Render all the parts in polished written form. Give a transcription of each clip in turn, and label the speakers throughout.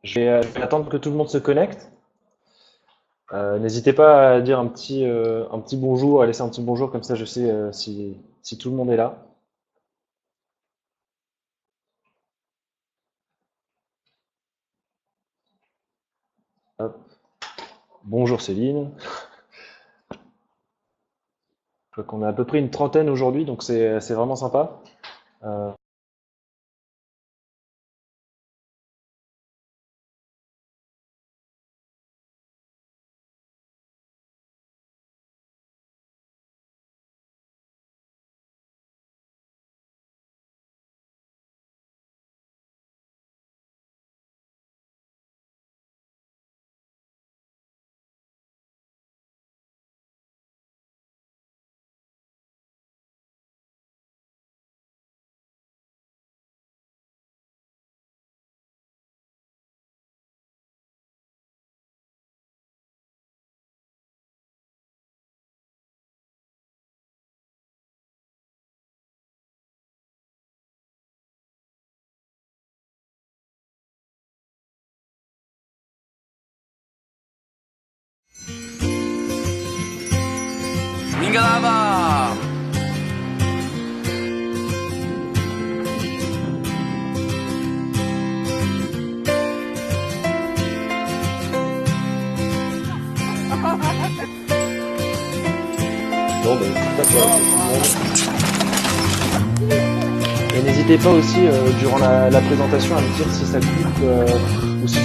Speaker 1: Je vais attendre que tout le monde se connecte. N'hésitez pas à dire un petit bonjour, à laisser un petit bonjour, comme ça je sais si tout le monde est là. Hop. Bonjour Céline. Je crois qu'on a à peu près une trentaine aujourd'hui, donc c'est vraiment sympa. Euh,
Speaker 2: Mingalaba!
Speaker 1: bon, ben, d'accord. Et n'hésitez pas aussi, durant la présentation, à me dire si ça coupe ou si...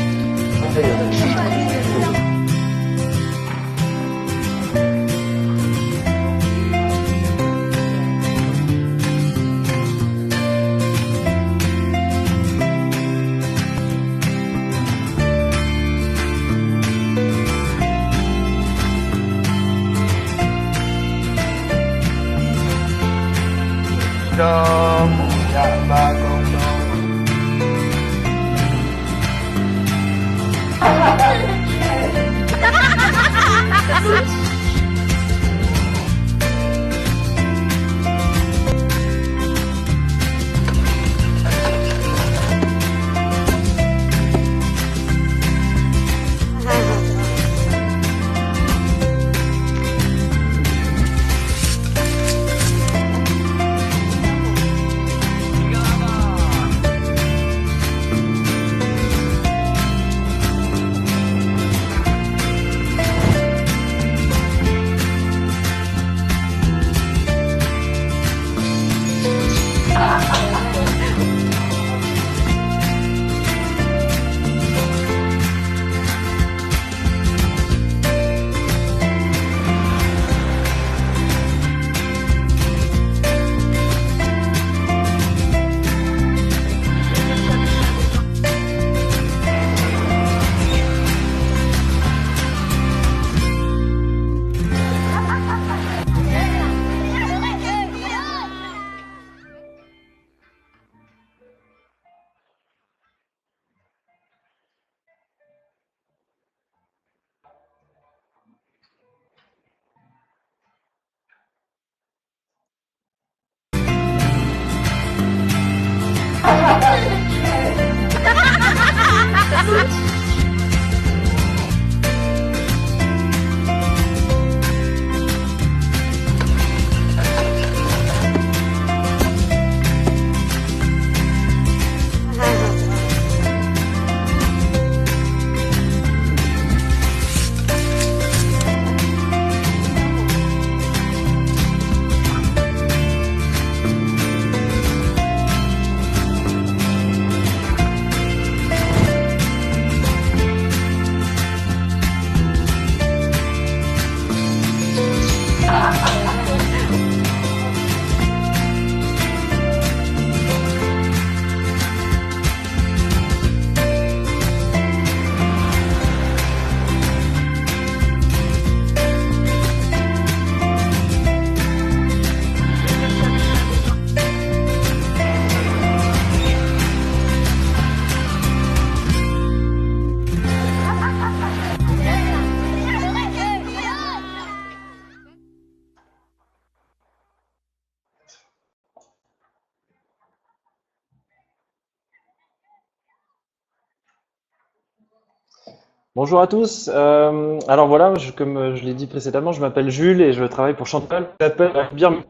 Speaker 2: Dong, ya bagong dong.
Speaker 1: Bonjour à tous. Alors voilà, comme je l'ai dit précédemment, je m'appelle Jules et je travaille pour Chantal. Ça s'appelle bien,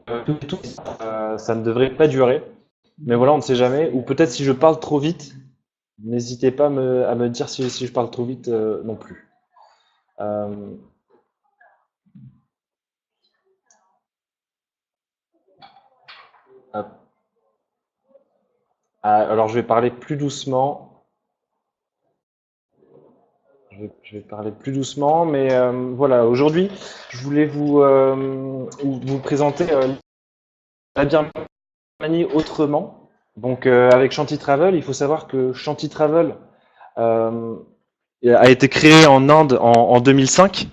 Speaker 1: ça ne devrait pas durer, mais voilà, on ne sait jamais. Ou peut-être si je parle trop vite, n'hésitez pas à me dire si je parle trop vite non plus. Euh, hop. Alors je vais parler plus doucement. Je vais parler plus doucement, mais voilà, aujourd'hui, je voulais vous présenter la Birmanie autrement. Donc avec Shanti Travel, il faut savoir que Shanti Travel euh, a été créé en Inde en 2005.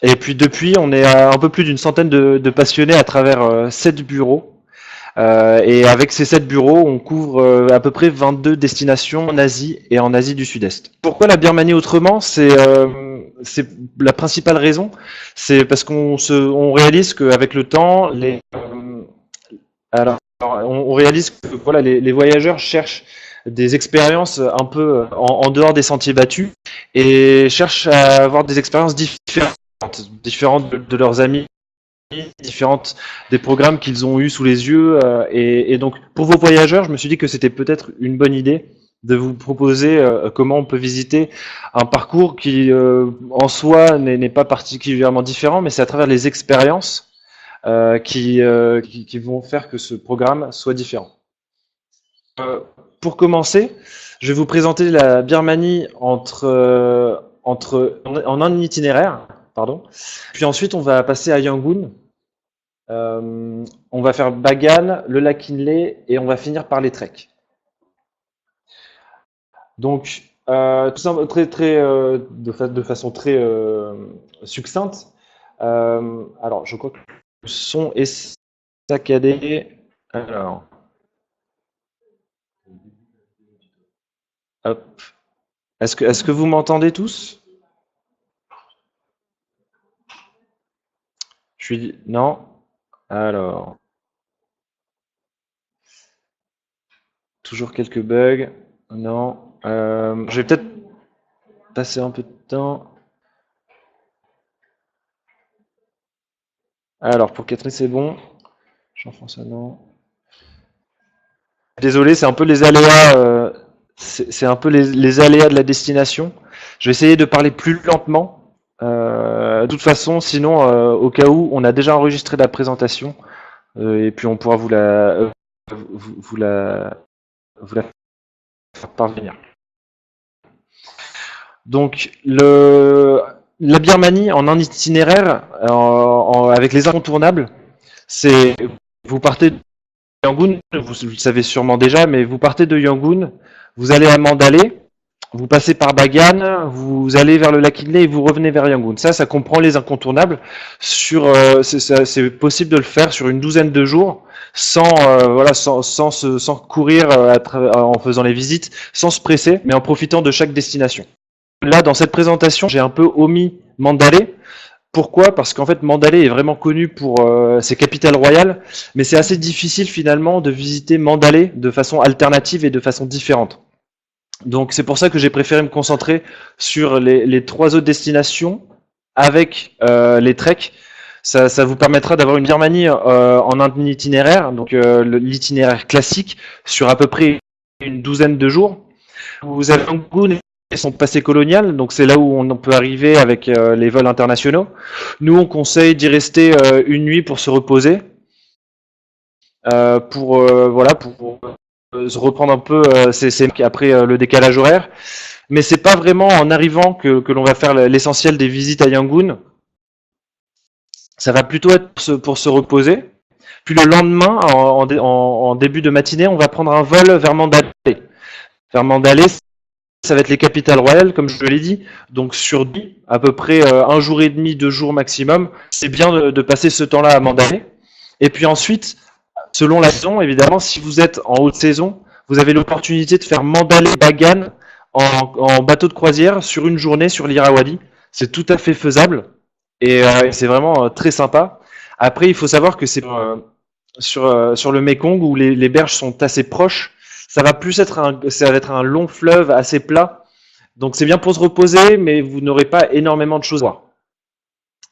Speaker 1: Et puis depuis, on est à un peu plus d'une centaine de passionnés à travers 7 bureaux. Et avec ces 7 bureaux, on couvre à peu près 22 destinations en Asie et en Asie du Sud-Est. Pourquoi la Birmanie autrement? C'est la principale raison, c'est parce on réalise qu'avec le temps, on réalise que voilà, les voyageurs cherchent des expériences un peu en dehors des sentiers battus et cherchent à avoir des expériences différentes de leurs amis, différentes des programmes qu'ils ont eus sous les yeux. Et donc, pour vos voyageurs, je me suis dit que c'était peut-être une bonne idée de vous proposer comment on peut visiter un parcours qui, en soi, n'est pas particulièrement différent, mais c'est à travers les expériences qui vont faire que ce programme soit différent. Pour commencer, je vais vous présenter la Birmanie en un itinéraire, pardon. Puis ensuite, on va passer à Yangon. On va faire Bagan, le lac Inle et on va finir par les treks. Donc, tout ça de façon très succincte. Alors, je crois que le son est saccadé. Alors, hop. Est-ce que vous m'entendez tous? Non. Alors, toujours quelques bugs. Non. Je vais peut-être passer un peu de temps. Alors, pour Catherine, c'est bon. Jean-François, non. Désolé, c'est un peu les aléas. C'est un peu les aléas de la destination. Je vais essayer de parler plus lentement. De toute façon, sinon, au cas où, on a déjà enregistré la présentation et puis on pourra vous la faire parvenir. Donc, la Birmanie en un itinéraire avec les incontournables, c'est vous partez de Yangon, vous le savez sûrement déjà, mais vous partez de Yangon, vous allez à Mandalay, vous passez par Bagan, vous allez vers le lac Inle et vous revenez vers Yangon. Ça comprend les incontournables. C'est possible de le faire sur une douzaine de jours sans courir en faisant les visites, sans se presser, mais en profitant de chaque destination. Là, dans cette présentation, j'ai un peu omis Mandalay. Pourquoi? Parce qu'en fait, Mandalay est vraiment connu pour ses capitales royales, mais c'est assez difficile finalement de visiter Mandalay de façon alternative et de façon différente. Donc c'est pour ça que j'ai préféré me concentrer sur les 3 autres destinations avec les treks. Ça vous permettra d'avoir une Birmanie en un itinéraire, donc l'itinéraire classique, sur à peu près une douzaine de jours. Vous avez Yangon et son passé colonial, donc c'est là où on peut arriver avec les vols internationaux. Nous, on conseille d'y rester une nuit pour se reposer, pour se reprendre un peu après le décalage horaire. Mais c'est pas vraiment en arrivant que l'on va faire l'essentiel des visites à Yangon. Ça va plutôt être pour se reposer. Puis le lendemain, en début de matinée, on va prendre un vol vers Mandalay. Vers Mandalay, ça va être les capitales royales, comme je l'ai dit. Donc sur à peu près un jour et demi, 2 jours maximum, c'est bien de passer ce temps-là à Mandalay. Et puis ensuite, selon la saison, évidemment, si vous êtes en haute saison, vous avez l'opportunité de faire Mandalay-Bagan en bateau de croisière sur une journée sur l'Irrawaddy. C'est tout à fait faisable et c'est vraiment très sympa. Après, il faut savoir que c'est sur le Mekong où les berges sont assez proches. Ça va être un long fleuve assez plat. Donc c'est bien pour se reposer, mais vous n'aurez pas énormément de choses à voir.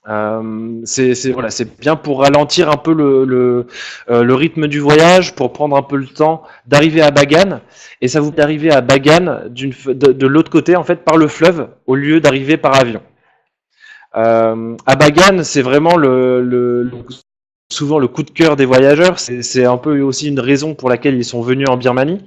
Speaker 1: Voilà, c'est bien pour ralentir un peu le rythme du voyage, pour prendre un peu le temps d'arriver à Bagan, et ça vous permet d'arriver à Bagan de l'autre côté, en fait, par le fleuve, au lieu d'arriver par avion. À Bagan, c'est vraiment souvent le coup de cœur des voyageurs, c'est un peu aussi une raison pour laquelle ils sont venus en Birmanie.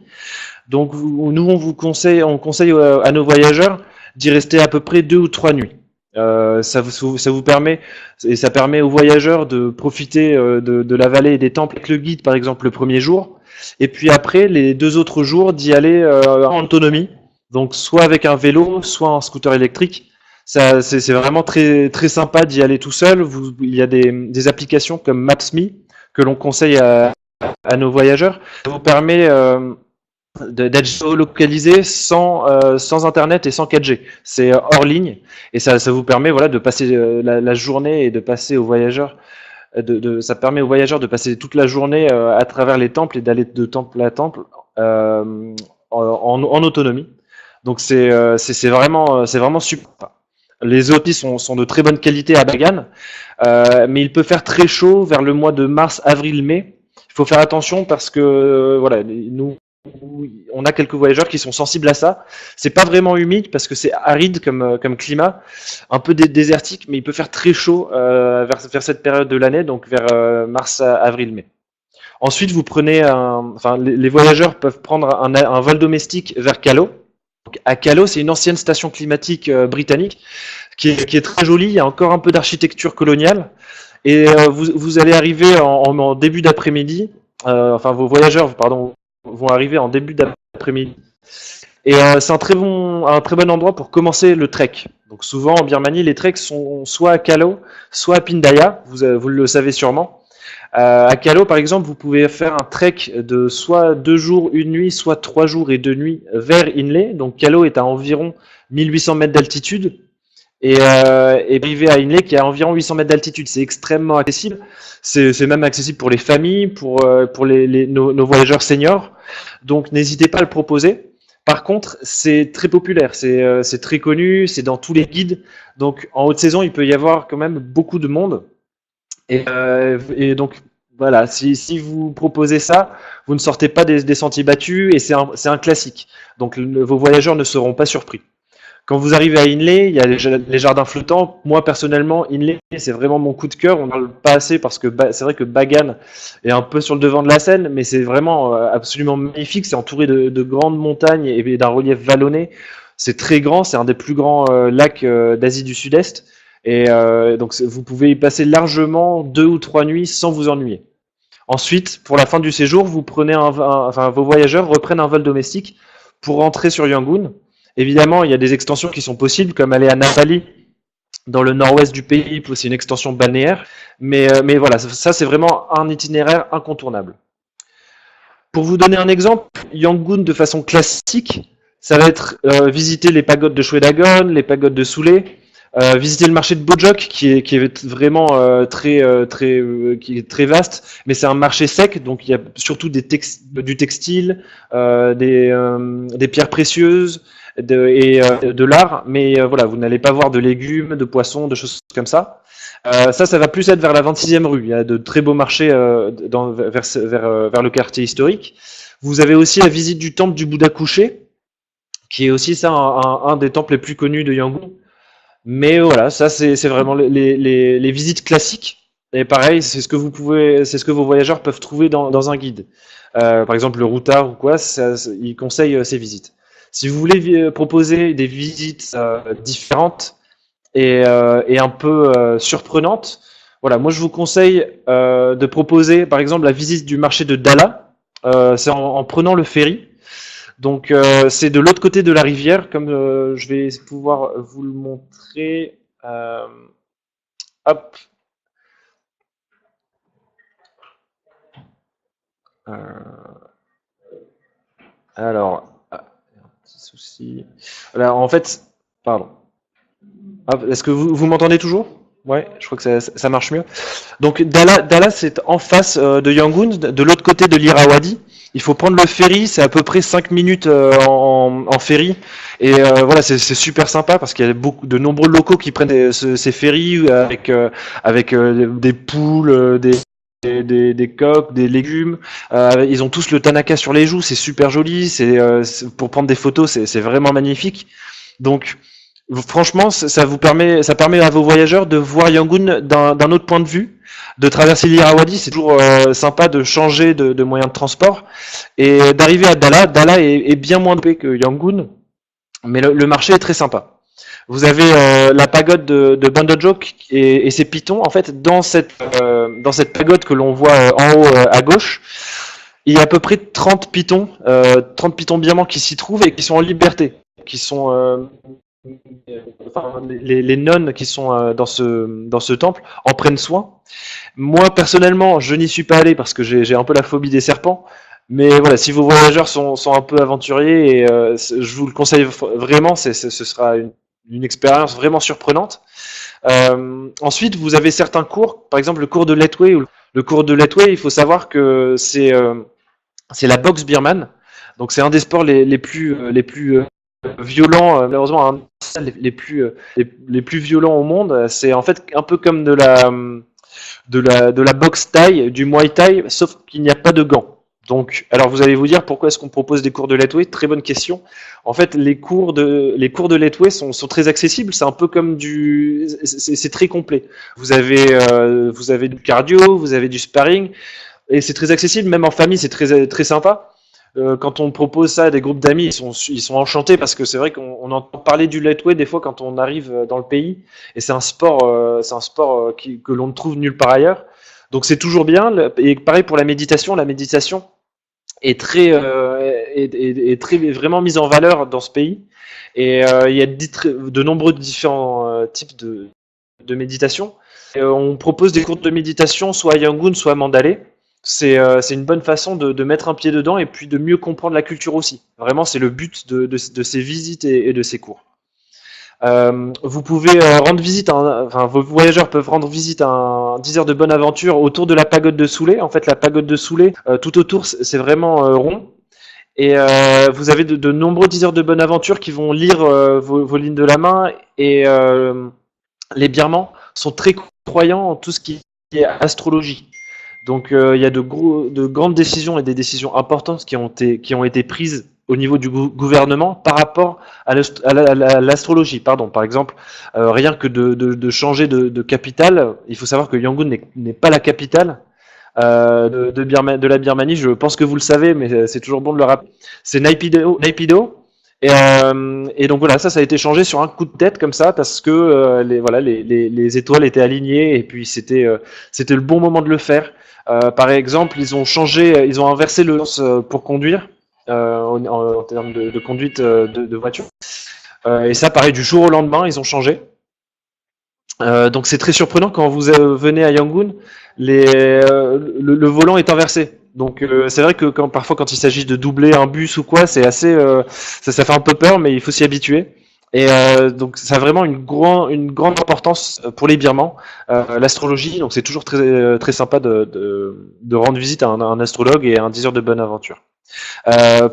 Speaker 1: Donc nous, on conseille à nos voyageurs d'y rester à peu près 2 ou 3 nuits. Ça vous permet, et ça permet aux voyageurs de profiter de la vallée et des temples avec le guide, par exemple, le premier jour, et puis après, les 2 autres jours, d'y aller en autonomie, donc soit avec un vélo, soit en scooter électrique. C'est vraiment très, très sympa d'y aller tout seul. Il y a des applications comme Maps.me que l'on conseille à nos voyageurs. Ça vous permet d'être géolocalisé sans internet et sans 4G. C'est hors ligne et ça vous permet voilà de passer la journée et de passer aux voyageurs ça permet aux voyageurs de passer toute la journée à travers les temples et d'aller de temple à temple en autonomie. Donc c'est vraiment super. Les hôtels sont de très bonne qualité à Bagan, mais il peut faire très chaud vers le mois de mars, avril, mai. Il faut faire attention parce que voilà, nous on a quelques voyageurs qui sont sensibles à ça. C'est pas vraiment humide parce que c'est aride comme climat, un peu désertique, mais il peut faire très chaud vers cette période de l'année, donc vers mars, avril, mai. Ensuite, les voyageurs peuvent prendre un vol domestique vers Callao. Donc, à Callao, c'est une ancienne station climatique britannique qui est très jolie. Il y a encore un peu d'architecture coloniale. Et vous allez arriver en début d'après-midi. Vos voyageurs, pardon, vont arriver en début d'après-midi. Et c'est un très bon endroit pour commencer le trek. Donc souvent en Birmanie, les treks sont soit à Callao, soit à Pindaya. Vous le savez sûrement. À Callao, par exemple, vous pouvez faire un trek de soit 2 jours, 1 nuit, soit 3 jours et 2 nuits vers Inle. Donc Callao est à environ 1800 mètres d'altitude. Et arriver à Inle qui est à environ 800 mètres d'altitude. C'est extrêmement accessible. C'est même accessible pour les familles, pour nos voyageurs seniors. Donc n'hésitez pas à le proposer. Par contre, c'est très populaire, c'est très connu, c'est dans tous les guides. Donc en haute saison, il peut y avoir quand même beaucoup de monde. Et donc voilà, si vous proposez ça, vous ne sortez pas des sentiers battus et c'est un classique. Donc vos voyageurs ne seront pas surpris. Quand vous arrivez à Inle, il y a les jardins flottants. Moi, personnellement, Inle, c'est vraiment mon coup de cœur. On n'en parle pas assez parce que c'est vrai que Bagan est un peu sur le devant de la scène, mais c'est vraiment absolument magnifique. C'est entouré de grandes montagnes et d'un relief vallonné. C'est très grand, c'est un des plus grands lacs d'Asie du Sud-Est. Et donc, vous pouvez y passer largement 2 ou 3 nuits sans vous ennuyer. Ensuite, pour la fin du séjour, vos voyageurs reprennent un vol domestique pour rentrer sur Yangon. Évidemment, il y a des extensions qui sont possibles, comme aller à Napali, dans le nord-ouest du pays, c'est une extension balnéaire. Mais voilà, ça c'est vraiment un itinéraire incontournable. Pour vous donner un exemple, Yangon de façon classique, ça va être visiter les pagodes de Shwedagon, les pagodes de Soulé, visiter le marché de Bojok qui est vraiment qui est très vaste, mais c'est un marché sec, donc il y a surtout du textile, des pierres précieuses de l'art, mais voilà, vous n'allez pas voir de légumes, de poissons, de choses comme ça. Ça va plus être vers la 26e rue. Il y a de très beaux marchés vers le quartier historique. Vous avez aussi la visite du temple du Bouddha couché, qui est aussi ça un des temples les plus connus de Yangon. Mais voilà, ça c'est vraiment les visites classiques. Et pareil, c'est ce que vos voyageurs peuvent trouver dans un guide. Par exemple, le routard ou quoi, il conseille ces visites. Si vous voulez proposer des visites différentes et un peu surprenantes, voilà, moi je vous conseille de proposer par exemple la visite du marché de Dala. C'est en prenant le ferry. Donc c'est de l'autre côté de la rivière, comme je vais pouvoir vous le montrer. Hop. Alors, un petit souci. Voilà, en fait, pardon. Est-ce que vous m'entendez toujours? Ouais, je crois que ça marche mieux. Donc Dala c'est en face de Yangon, de l'autre côté de l'Irrawaddy. Il faut prendre le ferry, c'est à peu près 5 minutes en ferry. Et voilà, c'est super sympa parce qu'il y a de nombreux locaux qui prennent ces ferries avec des poules, des coques, des légumes. Ils ont tous le tanaka sur les joues, c'est super joli. Pour prendre des photos, c'est vraiment magnifique. Donc franchement, ça permet à vos voyageurs de voir Yangon d'un autre point de vue, de traverser l'Irrawaddy. C'est toujours sympa de changer de moyen de transport et d'arriver à Dala. Dala est bien moins épais que Yangon, mais le marché est très sympa. Vous avez la pagode de Bandojok et ses pitons. En fait, dans cette pagode que l'on voit en haut à gauche, il y a à peu près 30 pitons birmans qui s'y trouvent et qui sont en liberté, qui sont enfin, les nonnes qui sont dans ce temple en prennent soin. Moi, personnellement, je n'y suis pas allé parce que j'ai un peu la phobie des serpents. Mais voilà, si vos voyageurs sont un peu aventuriers, et je vous le conseille vraiment, ce sera une expérience vraiment surprenante. Ensuite, vous avez certains cours, par exemple le cours de Letway. Le cours de Letway, il faut savoir que c'est la boxe birmane. Donc c'est un des sports les plus violents, malheureusement, hein, les plus violents au monde. C'est en fait un peu comme de la boxe thaï, du muay thai, sauf qu'il n'y a pas de gants. Donc, alors vous allez vous dire pourquoi est-ce qu'on propose des cours de Letway? Très bonne question. En fait, les cours de Letway sont très accessibles. C'est un peu comme c'est très complet. Vous avez du cardio, vous avez du sparring, et c'est très accessible. Même en famille, c'est très sympa. Quand on propose ça à des groupes d'amis, ils sont enchantés parce que c'est vrai qu'on entend parler du Letway des fois quand on arrive dans le pays, et c'est un sport que l'on ne trouve nulle part ailleurs. Donc c'est toujours bien. Et pareil pour la méditation. La méditation est très vraiment mise en valeur dans ce pays. Et il y a de nombreux différents types de méditation. Et, on propose des cours de méditation soit à Yangon, soit à Mandalay. C'est une bonne façon de mettre un pied dedans et puis de mieux comprendre la culture aussi. Vraiment, c'est le but de ces visites et de ces cours. Vous pouvez rendre visite, enfin vos voyageurs peuvent rendre visite à un 10 heures de bonne aventure autour de la pagode de Soulé. En fait, la pagode de Soulé, tout autour, c'est vraiment rond. Et vous avez de nombreux 10 heures de bonne aventure qui vont lire vos lignes de la main. Et les Birmans sont très croyants en tout ce qui est astrologie. Donc il y a de grandes décisions et des décisions importantes qui ont été prises au niveau du gouvernement par rapport à l'astrologie. Pardon. Par exemple, rien que de changer de capitale, il faut savoir que Yangon n'est pas la capitale de la Birmanie. Je pense que vous le savez, mais c'est toujours bon de le rappeler. C'est Naypyidaw. Et donc voilà, ça a été changé sur un coup de tête comme ça parce que les étoiles étaient alignées et puis c'était le bon moment de le faire. Par exemple, ils ont inversé le sens pour conduire en termes de conduite de voiture. Et ça, pareil, du jour au lendemain, ils ont changé. Donc c'est très surprenant quand vous venez à Yangon, le volant est inversé. Donc c'est vrai que parfois quand il s'agit de doubler un bus ou quoi, c'est assez, ça fait un peu peur, mais il faut s'y habituer. Et donc ça a vraiment une grande importance pour les Birmans, l'astrologie. Donc c'est toujours très sympa de rendre visite à un astrologue et à un 10 heures de bonne aventure.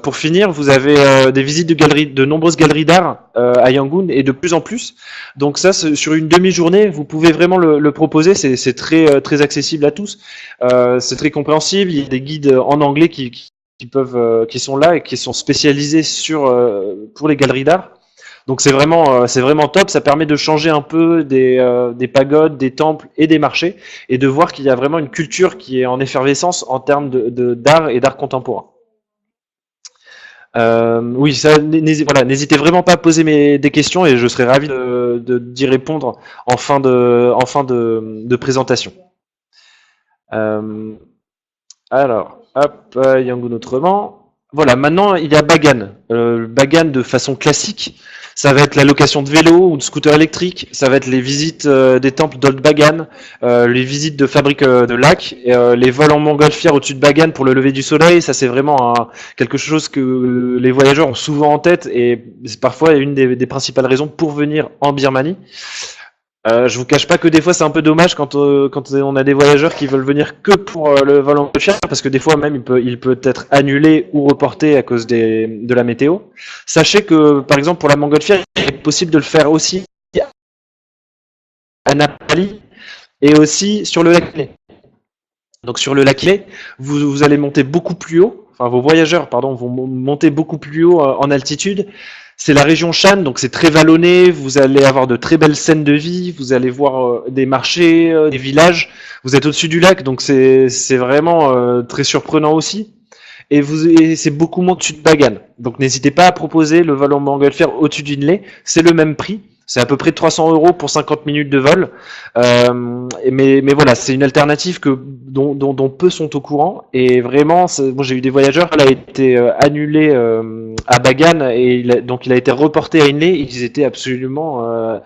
Speaker 1: Pour finir, vous avez des visites de nombreuses galeries d'art à Yangon et de plus en plus. Donc ça, sur une demi-journée, vous pouvez vraiment le proposer. C'est très accessible à tous. C'est très compréhensible. Il y a des guides en anglais qui sont là et qui sont spécialisés pour les galeries d'art. Donc c'est vraiment top. Ça permet de changer un peu des pagodes, des temples et des marchés et de voir qu'il y a vraiment une culture qui est en effervescence en termes d'art et d'art contemporain. Oui, ça, n'hésitez vraiment pas à poser des questions et je serai ravi d'y répondre en fin de présentation. Alors, hop, Yangon autrement. Voilà, maintenant il y a Bagan. Bagan de façon classique, ça va être la location de vélos ou de scooters électriques, ça va être les visites des temples d'Old Bagan, les visites de fabriques de lacs, les vols en montgolfière au-dessus de Bagan pour le lever du soleil. Ça c'est vraiment quelque chose que les voyageurs ont souvent en tête et c'est parfois une des principales raisons pour venir en Birmanie. Je vous cache pas que des fois c'est un peu dommage quand on a des voyageurs qui veulent venir que pour le vol en montgolfière, parce que des fois même il peut être annulé ou reporté à cause de la météo. Sachez que par exemple pour la montgolfière, il est possible de le faire aussi à Napoli et aussi sur le lac Lé. Donc sur le lac Lé, vous allez monter beaucoup plus haut, enfin vos voyageurs pardon vont monter beaucoup plus haut en altitude. C'est la région Shan, donc c'est très vallonné, vous allez avoir de très belles scènes de vie, vous allez voir des marchés, des villages, vous êtes au-dessus du lac, donc c'est vraiment très surprenant aussi. Et c'est beaucoup moins au-dessus de Bagan. Donc n'hésitez pas à proposer le vol en montgolfière au-dessus d'Inlay, c'est le même prix. C'est à peu près 300 € pour 50 minutes de vol. Mais voilà, c'est une alternative dont peu sont au courant. Et vraiment, moi j'ai eu des voyageurs, elle a été annulée à Bagan et donc il a été reporté à Inlay. Ils étaient absolument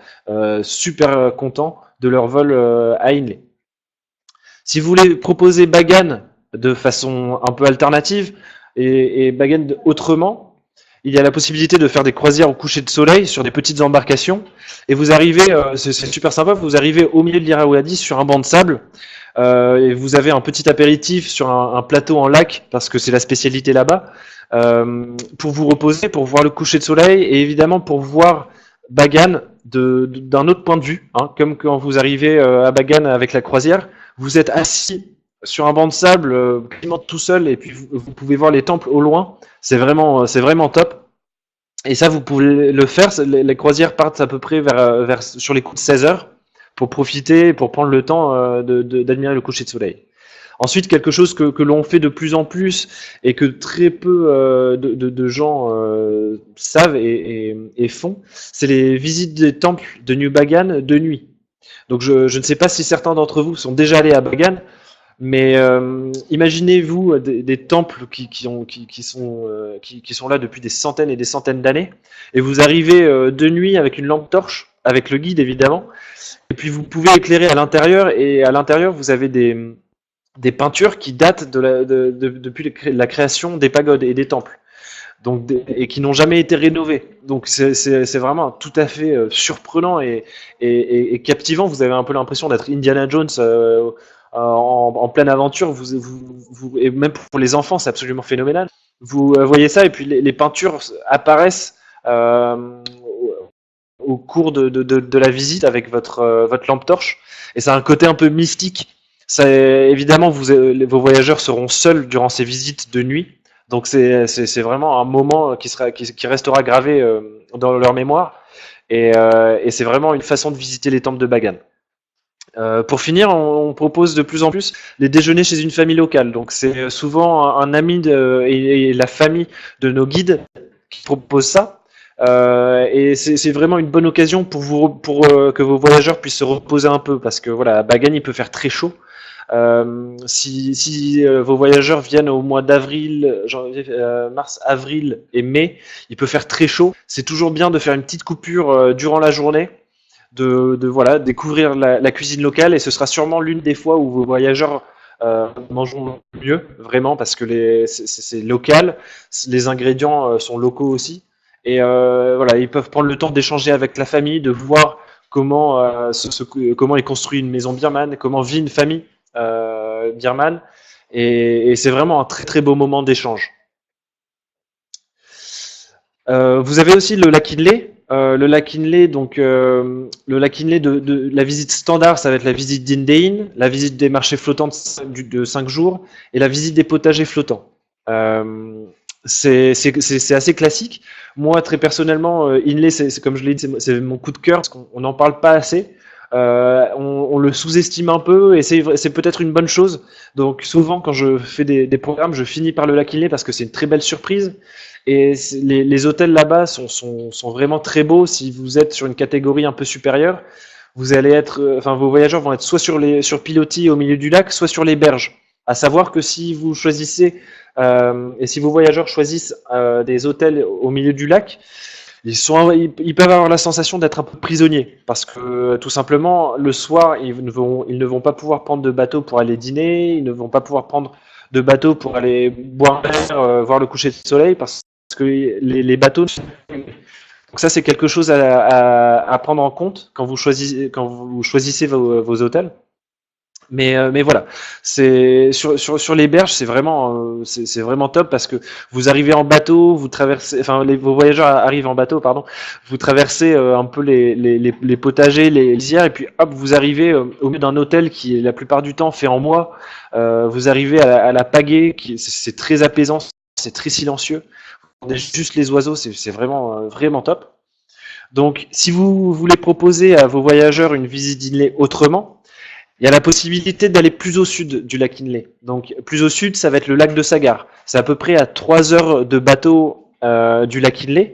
Speaker 1: super contents de leur vol à Inlay. Si vous voulez proposer Bagan de façon un peu alternative et Bagan autrement, il y a la possibilité de faire des croisières au coucher de soleil sur des petites embarcations. Et vous arrivez, c'est super sympa, vous arrivez au milieu de l'Irrawaddy sur un banc de sable. Et vous avez un petit apéritif sur un plateau en lac, parce que c'est la spécialité là-bas, pour vous reposer, pour voir le coucher de soleil, et évidemment pour voir Bagan d'un autre point de vue, hein, comme quand vous arrivez à Bagan avec la croisière, vous êtes assis sur un banc de sable, quasiment tout seul, et puis vous pouvez voir les temples au loin. C'est vraiment top. Et ça, vous pouvez le faire. Les croisières partent à peu près vers sur les coups de 16 heures pour profiter, pour prendre le temps d'admirer le coucher de soleil. Ensuite, quelque chose que l'on fait de plus en plus et que très peu de gens savent et font, c'est les visites des temples de New Bagan de nuit. Donc je ne sais pas si certains d'entre vous sont déjà allés à Bagan, mais imaginez-vous des temples qui sont là depuis des centaines et des centaines d'années, et vous arrivez de nuit avec une lampe torche, avec le guide évidemment, et puis vous pouvez éclairer à l'intérieur, et à l'intérieur vous avez des peintures qui datent depuis la création des pagodes et des temples. Donc, et qui n'ont jamais été rénovés. Donc c'est vraiment tout à fait surprenant et captivant. Vous avez un peu l'impression d'être Indiana Jones en pleine aventure. Et même pour les enfants, c'est absolument phénoménal. Vous voyez ça, et puis les peintures apparaissent au cours de la visite avec votre lampe torche. Et ça a un côté un peu mystique. Évidemment, vos voyageurs seront seuls durant ces visites de nuit. Donc c'est vraiment un moment qui restera gravé dans leur mémoire, et c'est vraiment une façon de visiter les temples de Bagan. Pour finir, on propose de plus en plus les déjeuners chez une famille locale. Donc c'est souvent un ami et la famille de nos guides qui proposent ça. Et c'est vraiment une bonne occasion pour que vos voyageurs puissent se reposer un peu, parce que voilà, à Bagan il peut faire très chaud. Si vos voyageurs viennent au mois d'avril, mars, avril et mai, il peut faire très chaud. C'est toujours bien de faire une petite coupure durant la journée, voilà, découvrir la cuisine locale, et ce sera sûrement l'une des fois où vos voyageurs mangeront mieux, vraiment, parce que c'est local, les ingrédients sont locaux aussi, et voilà, ils peuvent prendre le temps d'échanger avec la famille, de voir comment est construite une maison birmane, comment vit une famille birmane, et c'est vraiment un très très beau moment d'échange. Vous avez aussi le lac Inle. Le lac Inle, donc le lac Inle de la visite standard, ça va être la visite d'Indein, la visite des marchés flottants de 5 jours, et la visite des potagers flottants. C'est assez classique. Moi, très personnellement, Inle, c'est comme je l'ai dit, c'est mon coup de cœur, parce qu'on n'en parle pas assez. On le sous-estime un peu, et c'est peut-être une bonne chose. Donc souvent, quand je fais des programmes, je finis par le lac Inle parce que c'est une très belle surprise. Et les hôtels là-bas sont vraiment très beaux. Si vous êtes sur une catégorie un peu supérieure, vous allez vos voyageurs vont être soit sur pilotis au milieu du lac, soit sur les berges. À savoir que si vous choisissez et si vos voyageurs choisissent des hôtels au milieu du lac, ils peuvent avoir la sensation d'être un peu prisonniers, parce que tout simplement le soir ils ne vont pas pouvoir prendre de bateau pour aller dîner, ils ne vont pas pouvoir prendre de bateau pour aller boire un verre, voir le coucher de soleil, parce que les bateaux. Donc ça, c'est quelque chose à prendre en compte quand vous choisissez vos hôtels. Mais voilà, c'est sur les berges, c'est vraiment top parce que vous arrivez en bateau, vous traversez, enfin vos voyageurs arrivent en bateau, pardon, vous traversez un peu les potagers, les lisières, et puis hop, vous arrivez au milieu d'un hôtel qui est la plupart du temps fait en bois. Vous arrivez à la pagaie, c'est très apaisant, c'est très silencieux. On entendez juste les oiseaux, c'est vraiment top. Donc, si vous voulez proposer à vos voyageurs une visite d'Inlay autrement, il y a la possibilité d'aller plus au sud du lac Inle. Donc, plus au sud, ça va être le lac de Sagar. C'est à peu près à 3 heures de bateau du lac Inle.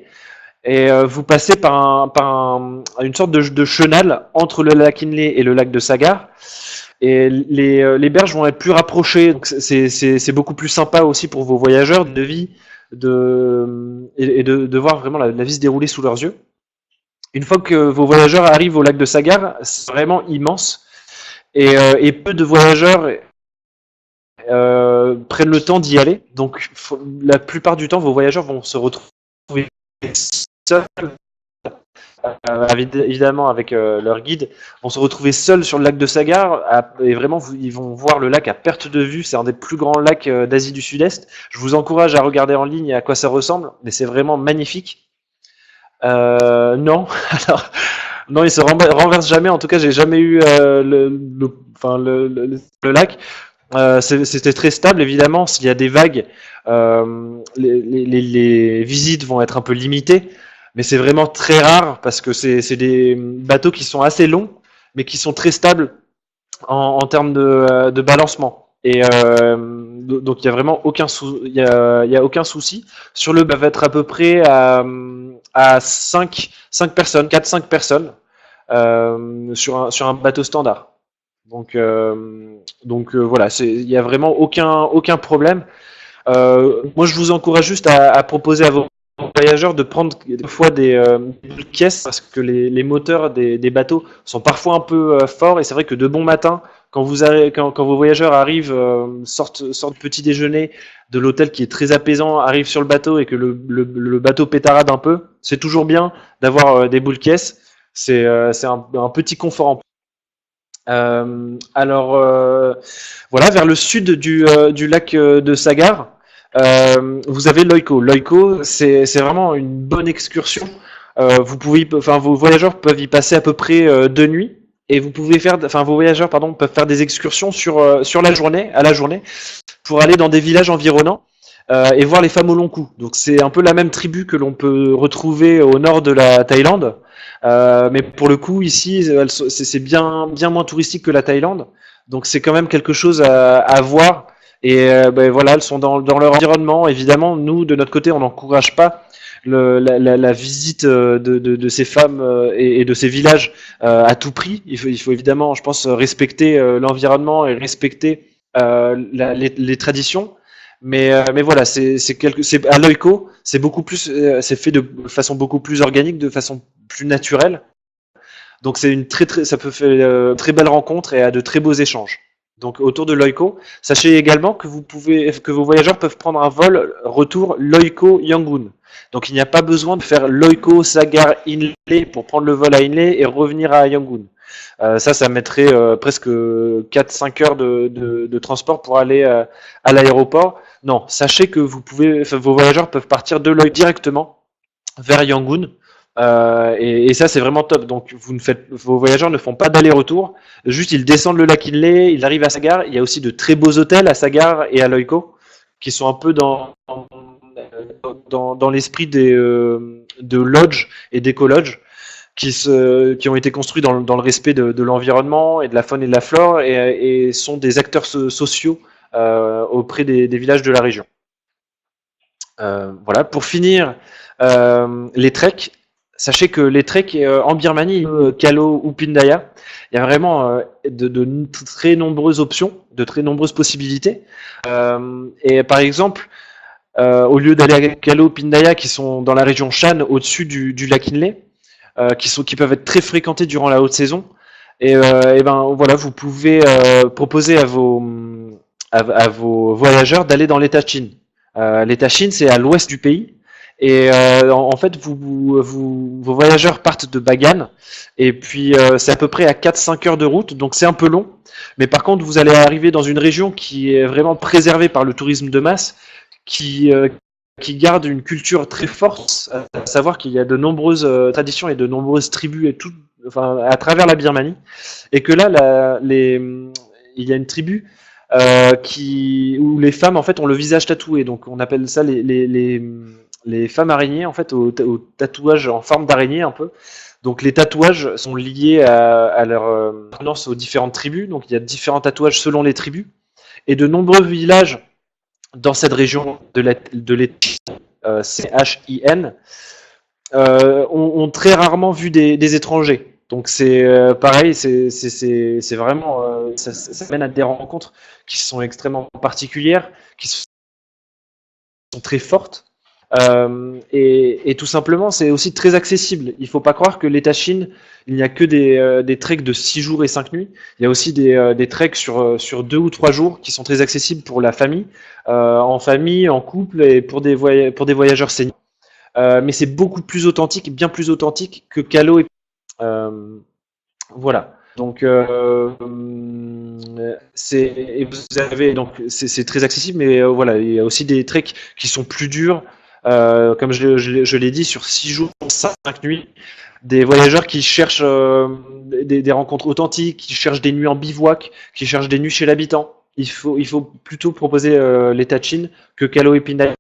Speaker 1: Et vous passez une sorte de chenal entre le lac Inle et le lac de Sagar. Et les berges vont être plus rapprochées. Donc, c'est beaucoup plus sympa aussi pour vos voyageurs de vie et de voir vraiment la vie se dérouler sous leurs yeux. Une fois que vos voyageurs arrivent au lac de Sagar, c'est vraiment immense. Et peu de voyageurs prennent le temps d'y aller. Donc, la plupart du temps, vos voyageurs vont se retrouver seuls, évidemment avec leur guide, vont se retrouver seuls sur le lac de Sagar. Et vraiment, ils vont voir le lac à perte de vue. C'est un des plus grands lacs d'Asie du Sud-Est. Je vous encourage à regarder en ligne à quoi ça ressemble, mais c'est vraiment magnifique. Non, alors... Non, il se renverse jamais. En tout cas, j'ai jamais eu le lac. C'était très stable, évidemment. S'il y a des vagues, les visites vont être un peu limitées, mais c'est vraiment très rare parce que c'est des bateaux qui sont assez longs, mais qui sont très stables en termes de balancement. Et donc il y a vraiment aucun souci. Sur le va être à peu près à 5 personnes, 4-5 personnes sur un bateau standard. Donc voilà, il y a vraiment aucun problème. Moi je vous encourage juste à proposer à vos voyageurs de prendre des fois des caisses parce que les moteurs des bateaux sont parfois un peu forts et c'est vrai que de bon matin quand vos voyageurs arrivent, sortent petit déjeuner de l'hôtel qui est très apaisant, arrivent sur le bateau et que le bateau pétarade un peu, c'est toujours bien d'avoir des boules caisses. C'est un petit confort en plus. Voilà, vers le sud du lac de Sagar, vous avez Loiko. Loiko, c'est vraiment une bonne excursion. Vos voyageurs peuvent y passer à peu près 2 nuits. Et vos voyageurs, peuvent faire des excursions à la journée, pour aller dans des villages environnants et voir les femmes au long cou. Donc c'est un peu la même tribu que l'on peut retrouver au nord de la Thaïlande, mais pour le coup ici, c'est bien moins touristique que la Thaïlande. Donc c'est quand même quelque chose à voir. Et voilà, elles sont dans leur environnement. Évidemment, nous de notre côté, on n'encourage pas la visite de ces femmes et de ces villages à tout prix. Il faut évidemment, je pense, respecter l'environnement et respecter les traditions. Mais voilà, c'est à Loiko, c'est beaucoup plus, c'est fait de façon beaucoup plus organique, de façon plus naturelle. Donc c'est ça peut faire très belle rencontre et à de très beaux échanges. Donc autour de Loiko, sachez également que vos voyageurs peuvent prendre un vol retour Loiko Yangon. Donc il n'y a pas besoin de faire Loiko Sagar Inle pour prendre le vol à Inle et revenir à Yangon. Ça mettrait presque 4-5 heures de transport pour aller à l'aéroport. Non, sachez que vos voyageurs peuvent partir de Loiko directement vers Yangon. Et ça c'est vraiment top. Donc vos voyageurs ne font pas d'aller-retour, juste ils descendent le lac Inle, ils arrivent à Sagar. Il y a aussi de très beaux hôtels à Sagar et à Loiko qui sont un peu dans l'esprit de lodge et d'éco-lodge qui ont été construits dans le respect de l'environnement et de la faune et de la flore et sont des acteurs sociaux auprès des villages de la région. Voilà, pour finir les treks. Sachez que les treks en Birmanie, Kalo ou Pindaya, il y a vraiment de très nombreuses options, de très nombreuses possibilités. Et par exemple, au lieu d'aller à Kalo ou Pindaya, qui sont dans la région Shan, au-dessus du lac Inle, qui peuvent être très fréquentés durant la haute saison, et ben voilà, vous pouvez proposer à vos voyageurs d'aller dans l'État Chin. L'État Chin, c'est à l'ouest du pays. Et en fait, vos voyageurs partent de Bagan, et puis c'est à peu près à 4-5 heures de route, donc c'est un peu long. Mais par contre, vous allez arriver dans une région qui est vraiment préservée par le tourisme de masse, qui, euh, qui garde une culture très forte, à savoir qu'il y a de nombreuses traditions et de nombreuses tribus et tout, enfin, à travers la Birmanie, et que là, il y a une tribu où les femmes en fait ont le visage tatoué, donc on appelle ça les femmes araignées en fait au tatouage en forme d'araignée un peu. Donc les tatouages sont liés à leur appartenance aux différentes tribus, donc il y a différents tatouages selon les tribus, et de nombreux villages dans cette région de CHIN ont très rarement vu des étrangers. Donc c'est pareil, c'est vraiment ça mène à des rencontres qui sont extrêmement particulières, qui sont très fortes. Et tout simplement, c'est aussi très accessible. Il ne faut pas croire que l'État Chine, il n'y a que des treks de 6 jours et 5 nuits. Il y a aussi des treks sur 2 ou 3 jours qui sont très accessibles pour la famille, en couple et pour des voyageurs seniors. Mais c'est beaucoup plus authentique, bien plus authentique que Calo. Euh, voilà. Donc, vous avez donc c'est très accessible, mais voilà, il y a aussi des treks qui sont plus durs, comme je l'ai dit, sur 6 jours, 5 nuits. Des voyageurs qui cherchent des rencontres authentiques, qui cherchent des nuits en bivouac, qui cherchent des nuits chez l'habitant. Il faut plutôt proposer l'état de Chine que Calo et Pinay.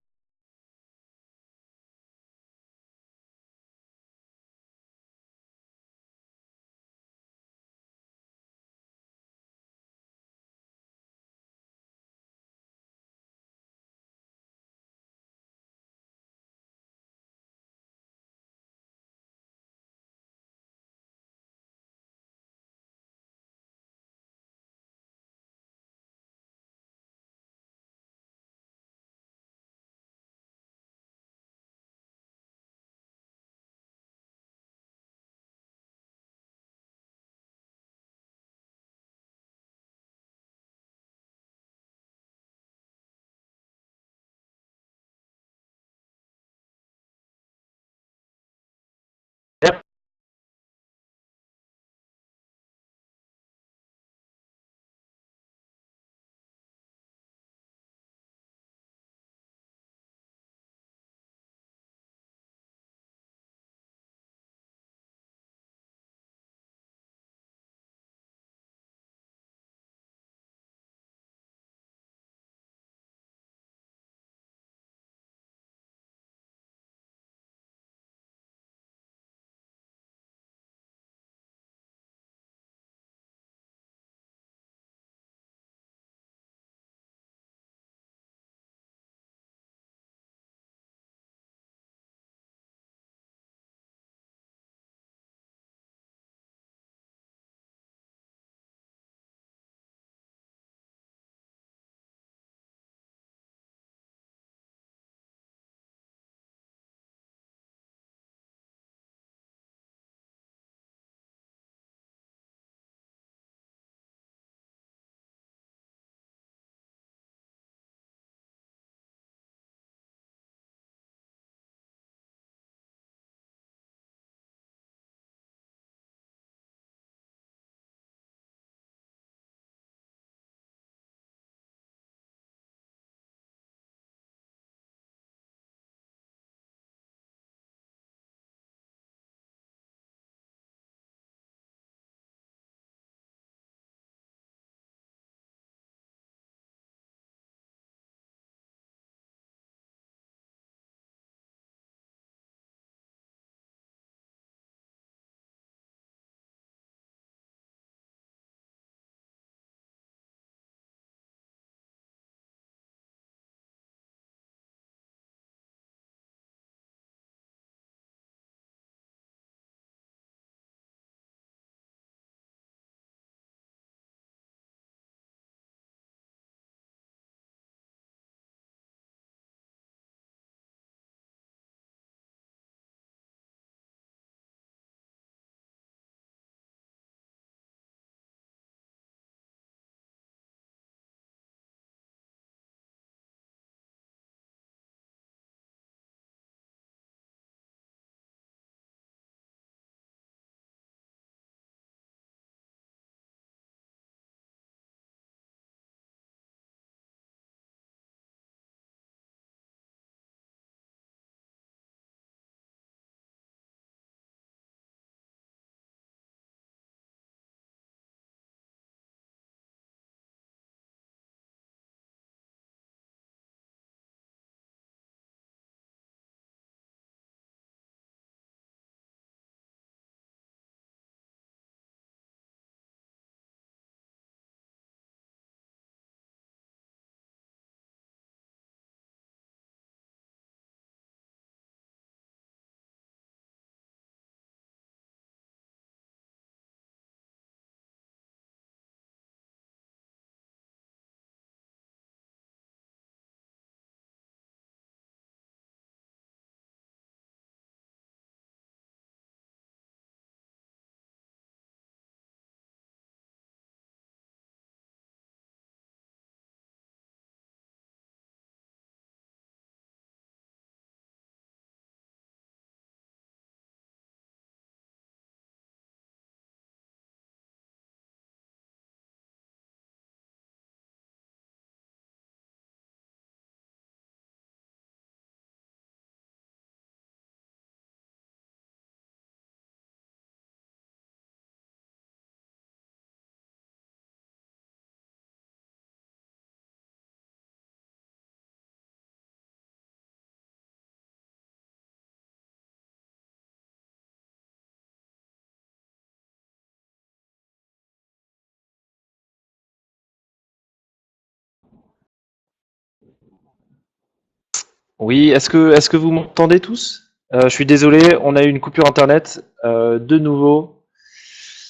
Speaker 1: Oui, est-ce que vous m'entendez tous? Je suis désolé, on a eu une coupure internet de nouveau.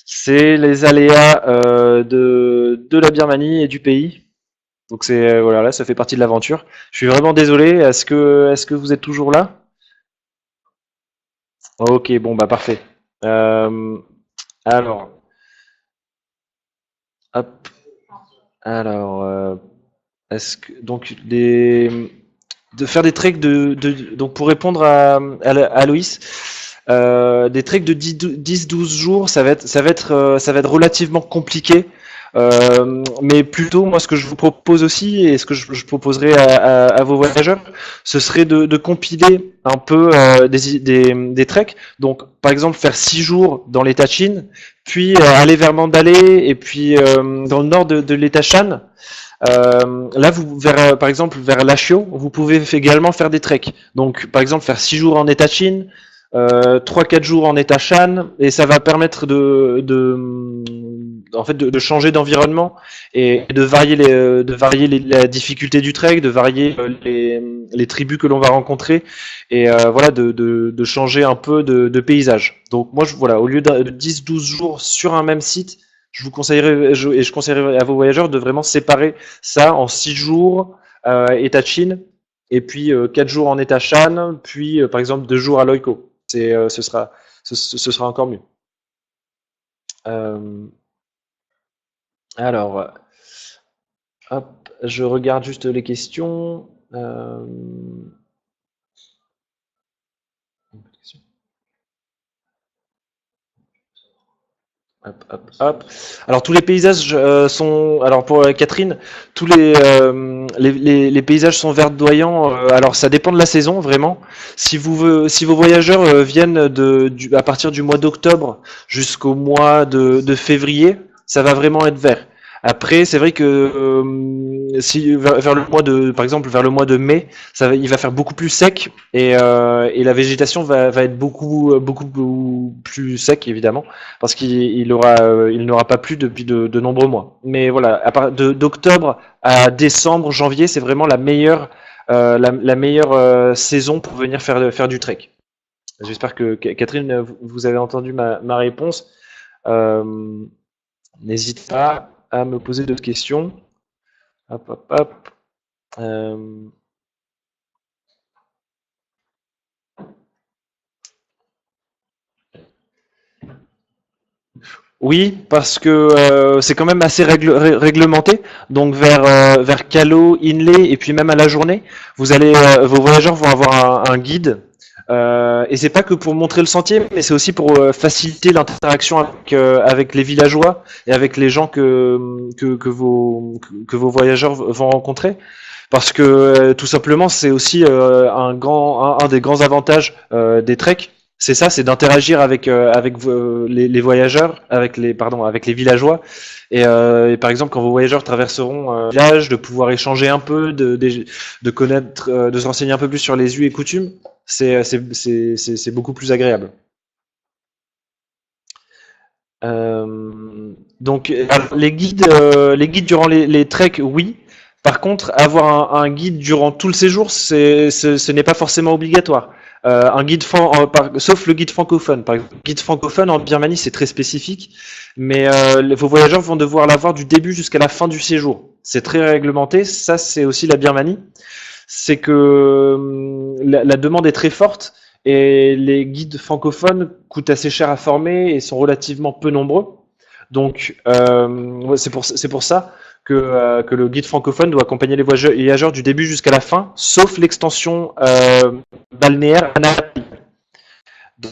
Speaker 1: C'est les aléas de la Birmanie et du pays. Donc c'est voilà, là, ça fait partie de l'aventure. Je suis vraiment désolé. Est-ce que vous êtes toujours là? Ok, bon bah parfait. Euh, alors, hop. Alors, est-ce que donc de faire des treks donc pour répondre à Loïs, des treks de 10-12 jours, ça va être relativement compliqué. Mais plutôt, moi, ce que je vous propose aussi, et ce que je proposerai à vos voyageurs, ce serait de compiler un peu des treks. Donc, par exemple, faire 6 jours dans l'état Chin, puis aller vers Mandalay, et puis dans le nord de l'état Shan. Là, par exemple, vers Lashio, vous pouvez également faire des treks. Donc, par exemple, faire 6 jours en état Chin, 3-4 jours en état Shan, et ça va permettre en fait, de changer d'environnement et de varier la difficulté du trek, de varier les tribus que l'on va rencontrer, et voilà, de changer un peu de paysage. Donc, moi, voilà, au lieu de 10-12 jours sur un même site, je vous conseillerais, et je conseillerais à vos voyageurs de vraiment séparer ça en 6 jours état Chine, et puis 4 jours en état Shan, puis par exemple 2 jours à Loiko. Ce sera encore mieux. Euh, alors, hop, je regarde juste les questions. Hop, hop, hop. Alors tous les paysages sont. Alors pour Catherine, tous les paysages sont verdoyants. Alors ça dépend de la saison vraiment. Si vos voyageurs viennent à partir du mois d'octobre jusqu'au mois de février, ça va vraiment être vert. Après, c'est vrai que si vers le mois par exemple, vers le mois de mai, il va faire beaucoup plus sec, et la végétation va être beaucoup plus sec évidemment, parce il n'aura pas plu depuis de nombreux mois. Mais voilà, d'octobre à décembre, janvier, c'est vraiment la meilleure saison pour venir faire du trek. J'espère que Catherine, vous avez entendu ma réponse. Euh, N'hésite pas à me poser d'autres questions. Hop, hop, hop. Euh, Oui, parce que c'est quand même assez réglementé. Donc vers Callao, Inlay, et puis même à la journée, vos voyageurs vont avoir un guide. Et c'est pas que pour montrer le sentier, mais c'est aussi pour faciliter l'interaction avec les villageois et avec les gens que vos voyageurs vont rencontrer. Parce que tout simplement, c'est aussi un des grands avantages des treks. C'est ça, c'est d'interagir avec les voyageurs, avec les villageois. Et par exemple, quand vos voyageurs traverseront un village, de pouvoir échanger un peu, de connaître, de se renseigner un peu plus sur les us et coutumes, c'est beaucoup plus agréable. Donc, alors, les guides durant les treks, oui. Par contre, avoir un guide durant tout le séjour, ce n'est pas forcément obligatoire. Sauf le guide francophone. Par exemple, le guide francophone en Birmanie, c'est très spécifique, mais vos voyageurs vont devoir l'avoir du début jusqu'à la fin du séjour. C'est très réglementé. Ça, c'est aussi la Birmanie. C'est que la demande est très forte, et les guides francophones coûtent assez cher à former et sont relativement peu nombreux. Donc, ouais, c'est pour ça que le guide francophone doit accompagner les voyageurs du début jusqu'à la fin, sauf l'extension balnéaire Anapali.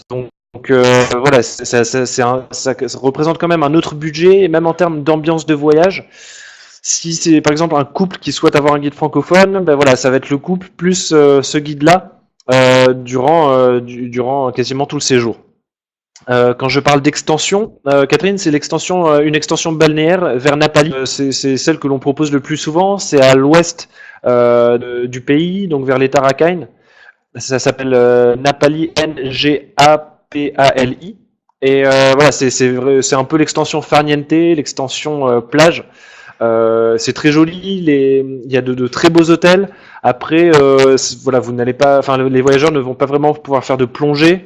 Speaker 1: Donc voilà, ça représente quand même un autre budget, et même en termes d'ambiance de voyage. Si c'est par exemple un couple qui souhaite avoir un guide francophone, ben voilà, ça va être le couple plus ce guide-là durant quasiment tout le séjour. Quand je parle d'extension, Catherine, c'est une extension balnéaire vers Napali. C'est celle que l'on propose le plus souvent. C'est à l'ouest du pays, donc vers l'État Rakhine. Ça s'appelle Napali, Ngapali. Et voilà, c'est un peu l'extension farniente, l'extension plage. C'est très joli. Il y a de très beaux hôtels Après, voilà, vous n'allez pas, enfin, les voyageurs ne vont pas vraiment pouvoir faire de plongée.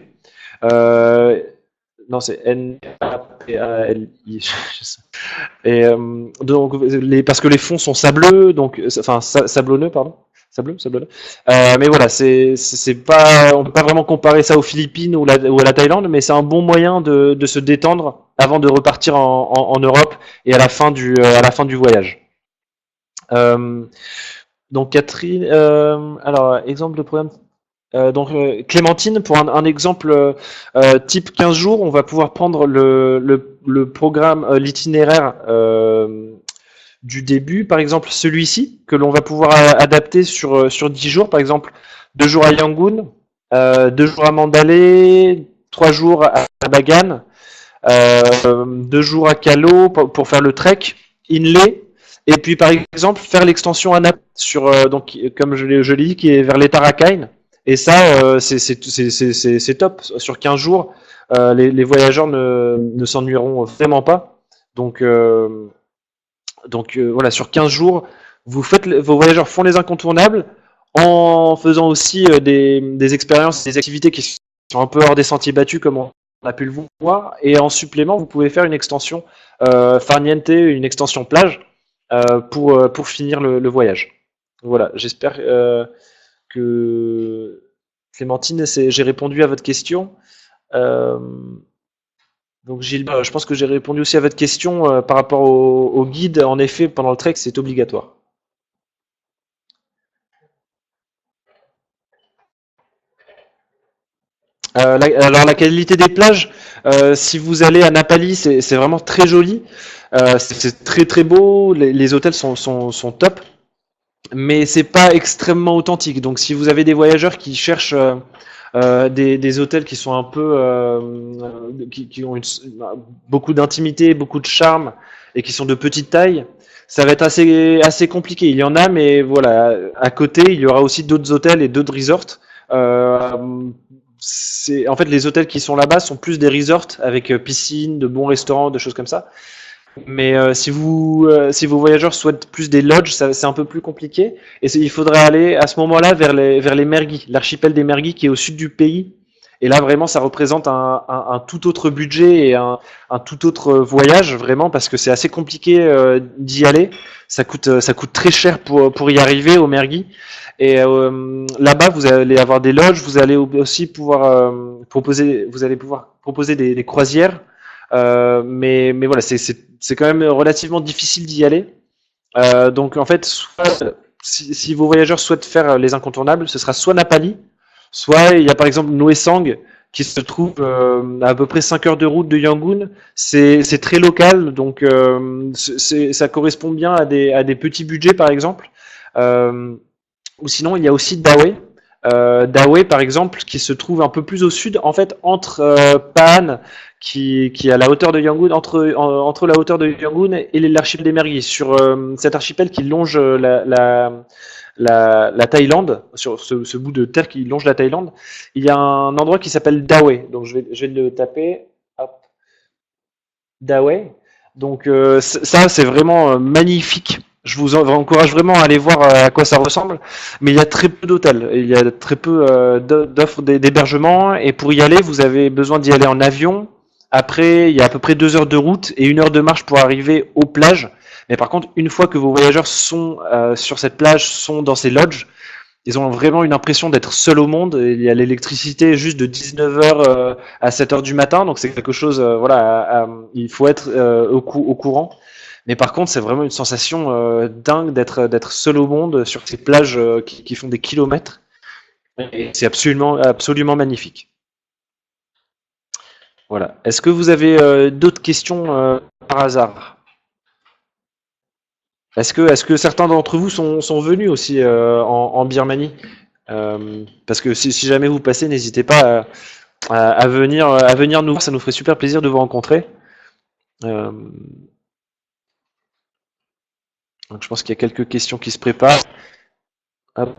Speaker 1: Non, c'est N-A-P-A-L-I. Et donc, parce que les fonds sont sableux, donc, enfin, sablonneux, pardon. Sablonneux. Mais voilà, c'est pas, on peut pas vraiment comparer ça aux Philippines ou à la Thaïlande, mais c'est un bon moyen de se détendre avant de repartir en Europe et à la fin du voyage. Donc Catherine, alors exemple de programme. Donc Clémentine, pour un exemple type 15 jours, on va pouvoir prendre le programme, l'itinéraire du début, par exemple celui-ci, que l'on va pouvoir adapter sur 10 jours, par exemple 2 jours à Yangon, 2 jours à Mandalay, 3 jours à Bagan, 2 jours à Kalo pour faire le trek, Inlay, et puis par exemple faire l'extension à Nap, donc, comme je l'ai dit, qui est vers les Tarakine. Et ça, c'est top. Sur 15 jours, les voyageurs ne s'ennuieront vraiment pas. Donc voilà, sur 15 jours, vos voyageurs font les incontournables en faisant aussi des expériences, des activités qui sont un peu hors des sentiers battus, comme on a pu le voir. Et en supplément, vous pouvez faire une extension farniente, une extension plage, pour finir le voyage. Voilà, j'espère que Clémentine, j'ai répondu à votre question. Donc Gilles, je pense que j'ai répondu aussi à votre question par rapport au guide. En effet, pendant le trek, c'est obligatoire. Alors la qualité des plages, si vous allez à Napali, c'est vraiment très joli. C'est très très beau. Les hôtels sont top. Mais c'est pas extrêmement authentique. Donc si vous avez des voyageurs qui cherchent des hôtels qui sont un peu qui ont beaucoup d'intimité, beaucoup de charme et qui sont de petite taille, ça va être assez compliqué. Il y en a, mais voilà, à côté, il y aura aussi d'autres hôtels et d'autres resorts. En fait, les hôtels qui sont là-bas sont plus des resorts avec piscine, de bons restaurants, de choses comme ça. Mais si vos voyageurs souhaitent plus des lodges, c'est un peu plus compliqué. Et il faudrait aller à ce moment-là vers les Merguis, l'archipel des Merguis qui est au sud du pays. Et là, vraiment, ça représente un tout autre budget et un tout autre voyage, vraiment, parce que c'est assez compliqué d'y aller. Ça coûte très cher pour y arriver aux Merguis. Et là-bas, vous allez avoir des lodges, vous allez aussi pouvoir proposer des croisières. Mais voilà, c'est quand même relativement difficile d'y aller. Donc en fait, si vos voyageurs souhaitent faire les incontournables, ce sera soit Napali, soit il y a par exemple Noe Sang qui se trouve à peu près 5 heures de route de Yangon. C'est très local, donc ça correspond bien à des petits budgets par exemple. Ou sinon, il y a aussi Dawei. Dawei, par exemple, qui se trouve un peu plus au sud, en fait, entre Pa'an, qui est à la hauteur de Yangon, entre la hauteur de Yangon et l'archipel des Merguis, sur cet archipel qui longe la Thaïlande, sur ce bout de terre qui longe la Thaïlande, il y a un endroit qui s'appelle Dawei. Donc je vais le taper. Hop. Dawei. Donc ça, c'est vraiment magnifique. Je vous encourage vraiment à aller voir à quoi ça ressemble. Mais il y a très peu d'hôtels, il y a très peu d'offres d'hébergement. Et pour y aller, vous avez besoin d'y aller en avion. Après, il y a à peu près 2 heures de route et 1 heure de marche pour arriver aux plages. Mais par contre, une fois que vos voyageurs sont sur cette plage, sont dans ces lodges, ils ont vraiment une impression d'être seuls au monde. Il y a l'électricité juste de 19h à 7h du matin, donc c'est quelque chose, voilà, il faut être au courant. Mais par contre, c'est vraiment une sensation dingue d'être seul au monde sur ces plages qui font des kilomètres. Et c'est absolument magnifique. Voilà. Est-ce que vous avez d'autres questions par hasard? Est-ce que certains d'entre vous sont venus aussi en Birmanie? Parce que si jamais vous passez, n'hésitez pas à venir nous voir, ça nous ferait super plaisir de vous rencontrer. Donc je pense qu'il y a quelques questions qui se préparent. Hop.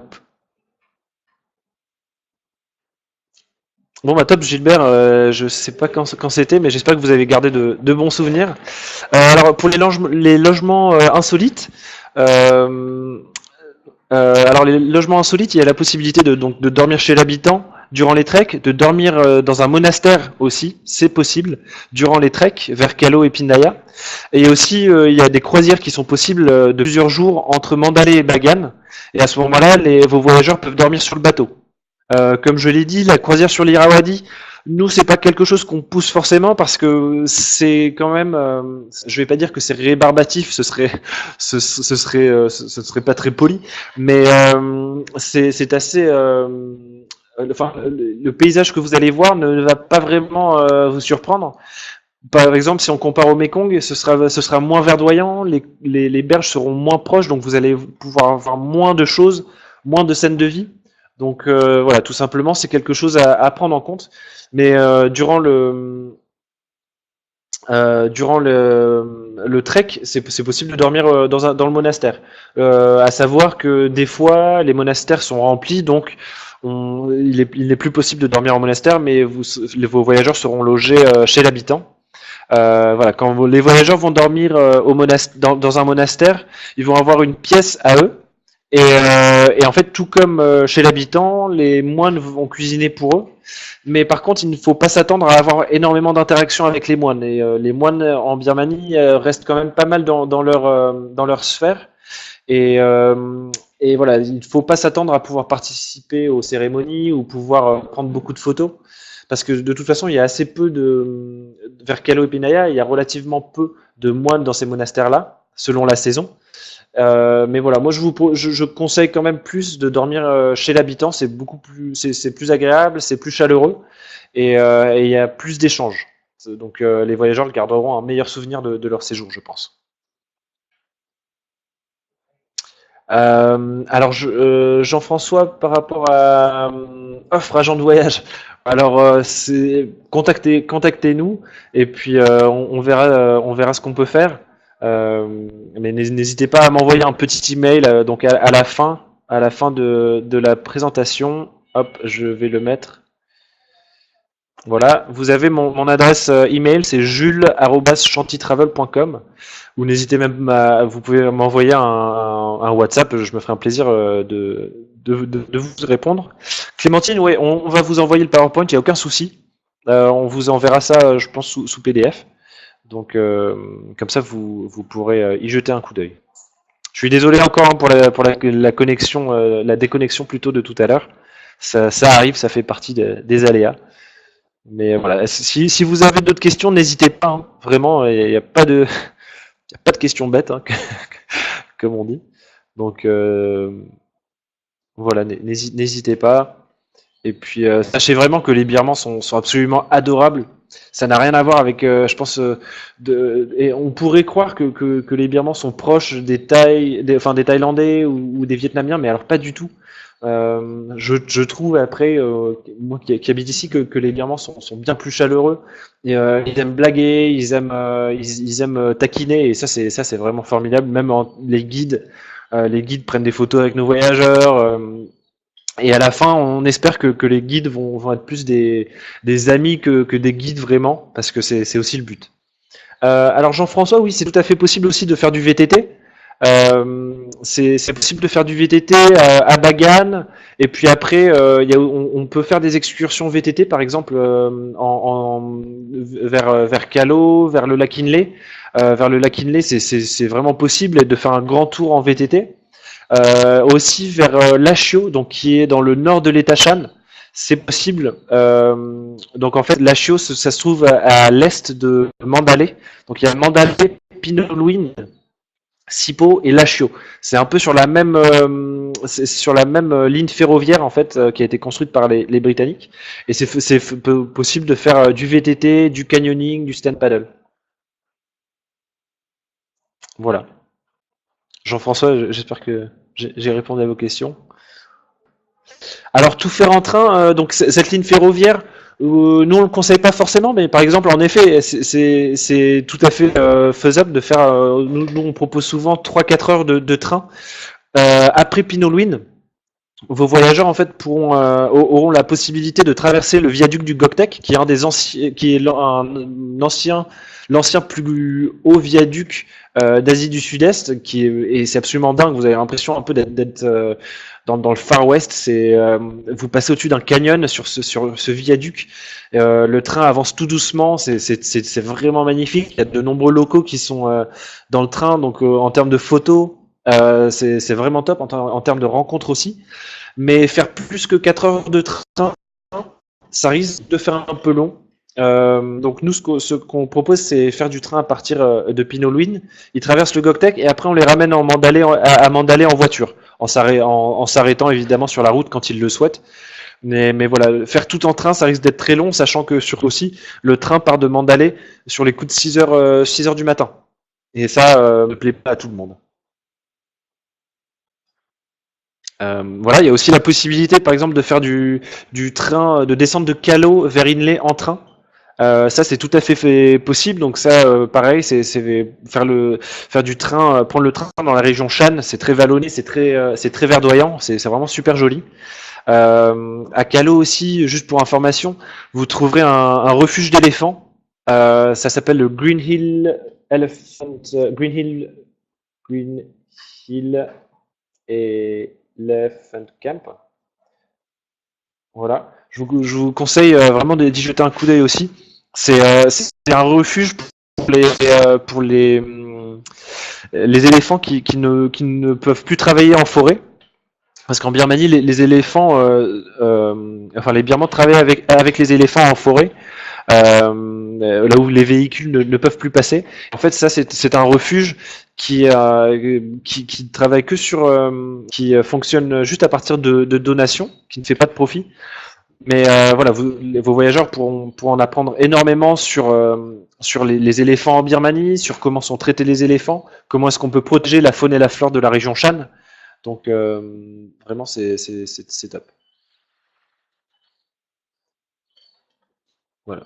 Speaker 1: Bon bah top Gilbert, je sais pas quand c'était, mais j'espère que vous avez gardé de bons souvenirs. Alors pour les logements insolites, Alors les logements insolites, il y a la possibilité de dormir chez l'habitant durant les treks, de dormir dans un monastère aussi, c'est possible, durant les treks vers Calo et Pindaya. Et aussi, il y a des croisières qui sont possibles de plusieurs jours entre Mandalay et Bagan. Et à ce moment-là, vos voyageurs peuvent dormir sur le bateau. Comme je l'ai dit, la croisière sur l'Irrawaddy, nous, c'est pas quelque chose qu'on pousse forcément parce que c'est quand même, je vais pas dire que c'est rébarbatif, ce serait pas très poli, mais c'est assez, enfin, le paysage que vous allez voir ne va pas vraiment vous surprendre. Par exemple, si on compare au Mekong, ce sera moins verdoyant, les berges seront moins proches, donc vous allez pouvoir avoir moins de choses, moins de scènes de vie. Donc voilà, tout simplement, c'est quelque chose à prendre en compte. Mais durant le trek, c'est possible de dormir dans le monastère. À savoir que des fois, les monastères sont remplis, donc il n'est plus possible de dormir en monastère, mais vos voyageurs seront logés chez l'habitant. Voilà, quand les voyageurs vont dormir dans un monastère, ils vont avoir une pièce à eux. Et en fait, tout comme chez l'habitant, les moines vont cuisiner pour eux. Mais par contre, il ne faut pas s'attendre à avoir énormément d'interactions avec les moines. Et les moines en Birmanie restent quand même pas mal dans leur sphère. Et voilà, il ne faut pas s'attendre à pouvoir participer aux cérémonies ou pouvoir prendre beaucoup de photos. Parce que de toute façon, il y a assez peu vers Calo et Pindaya, il y a relativement peu de moines dans ces monastères-là, selon la saison. Mais voilà, moi je conseille quand même plus de dormir chez l'habitant, c'est beaucoup plus, c'est plus agréable, c'est plus chaleureux et il y a plus d'échanges. Donc les voyageurs garderont un meilleur souvenir de leur séjour, je pense. Alors Jean-François, par rapport à offre agent de voyage, alors c'est contactez-nous et puis on verra ce qu'on peut faire. Mais n'hésitez pas à m'envoyer un petit email donc à la fin de la présentation. Hop, je vais le mettre. Voilà, vous avez mon adresse email, c'est jules@chantitravel.com. Ou n'hésitez même vous pouvez m'envoyer un WhatsApp, je me ferai un plaisir de vous répondre. Clémentine, ouais, on va vous envoyer le PowerPoint, il n'y a aucun souci. On vous enverra ça, je pense, sous PDF. Donc, comme ça, vous pourrez y jeter un coup d'œil. Je suis désolé encore pour la connexion, la déconnexion plutôt de tout à l'heure. Ça arrive, ça fait partie des aléas. Mais voilà, si vous avez d'autres questions, n'hésitez pas. Hein. Vraiment, il n'y a pas de questions bêtes, hein, comme on dit. Donc voilà, n'hésitez pas. Et puis sachez vraiment que les Birmans sont absolument adorables. Ça n'a rien à voir avec, je pense, et on pourrait croire que les Birmans sont proches des Thaïlandais ou des Vietnamiens, mais alors pas du tout. Je trouve après, moi qui habite ici, que les Birmans sont bien plus chaleureux. Et, ils aiment blaguer, ils aiment taquiner, et ça c'est vraiment formidable. Même les guides prennent des photos avec nos voyageurs. Et à la fin, on espère que les guides vont être plus des amis que des guides vraiment, parce que c'est aussi le but. Alors Jean-François, oui, c'est tout à fait possible aussi de faire du VTT. C'est possible de faire du VTT à Bagan, et puis après, on peut faire des excursions VTT, par exemple vers Calo, vers le lac Inle. Vers le lac Inle, c'est vraiment possible de faire un grand tour en VTT. Aussi vers Lashio, donc qui est dans le nord de l'État Shan, c'est possible. Donc en fait, Lashio, ça se trouve à l'est de Mandalay. Donc il y a Mandalay, Pinolwin, Sipo et Lashio. C'est un peu sur la même ligne ferroviaire en fait qui a été construite par les Britanniques. Et c'est possible de faire du VTT, du canyoning, du stand paddle. Voilà. Jean-François, j'espère que j'ai répondu à vos questions. Alors tout faire en train, donc cette ligne ferroviaire, nous on le conseille pas forcément, mais par exemple en effet c'est tout à fait faisable de faire. Nous on propose souvent 3-4 heures de train après Pinolwin. vos voyageurs en fait auront la possibilité de traverser le viaduc du Goktek, qui est un des anciens, qui est l'ancien plus haut viaduc d'Asie du Sud-Est, et c'est absolument dingue. Vous avez l'impression un peu d'être dans le Far West. Vous passez au-dessus d'un canyon sur ce viaduc. Le train avance tout doucement. C'est vraiment magnifique. Il y a de nombreux locaux qui sont dans le train, donc en termes de photos. C'est vraiment top en termes de rencontres aussi. Mais faire plus que 4 heures de train, ça risque de faire un peu long. Donc nous, ce qu'on propose, c'est faire du train à partir de Pinolwin. Ils traversent le Goktek et après on les ramène à Mandalay en voiture, en s'arrêtant évidemment sur la route quand ils le souhaitent. Mais voilà, faire tout en train, ça risque d'être très long, sachant que surtout aussi, le train part de Mandalay sur les coups de 6 heures du matin. Et ça ne plaît pas à tout le monde. Voilà, il y a aussi la possibilité, par exemple, de faire du train, de descendre de Callao vers Inlay en train. Ça, c'est tout à fait possible. Donc ça, pareil, c'est faire du train, prendre le train dans la région Shan. C'est très vallonné, c'est très verdoyant. C'est vraiment super joli. À Callao aussi, juste pour information, vous trouverez un refuge d'éléphants. Ça s'appelle le Green Hill Green Hill Elephant Camp. Voilà. Je vous conseille vraiment d'y jeter un coup d'œil aussi. C'est un refuge pour les éléphants qui ne peuvent plus travailler en forêt. Parce qu'en Birmanie, les éléphants, enfin les Birmans travaillent avec les éléphants en forêt, là où les véhicules ne peuvent plus passer. En fait, ça c'est un refuge qui travaille que qui fonctionne juste à partir de donations, qui ne fait pas de profit. Mais voilà, vos voyageurs pourront en apprendre énormément sur les éléphants en Birmanie, sur comment sont traités les éléphants, comment est-ce qu'on peut protéger la faune et la flore de la région Shan. Donc vraiment, c'est top. Voilà.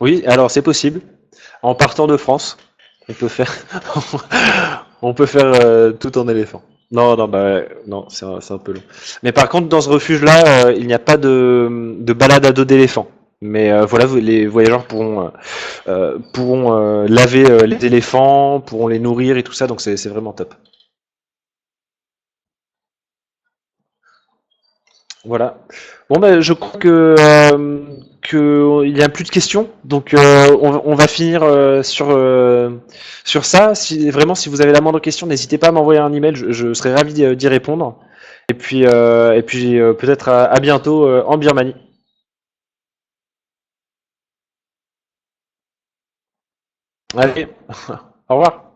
Speaker 1: Oui, alors c'est possible. En partant de France, on peut faire, on peut faire tout en éléphant. Non, non, bah non, c'est un peu long. Mais par contre, dans ce refuge-là, il n'y a pas de balade à dos d'éléphant. Mais voilà, les voyageurs pourront laver les éléphants, pourront les nourrir et tout ça, donc c'est vraiment top. Voilà. Bon, ben, je crois que il y a plus de questions, donc on va finir sur ça. Si vraiment, si vous avez la moindre question, n'hésitez pas à m'envoyer un email. Je serai ravi d'y répondre. Et puis peut-être à bientôt en Birmanie. Allez, au revoir.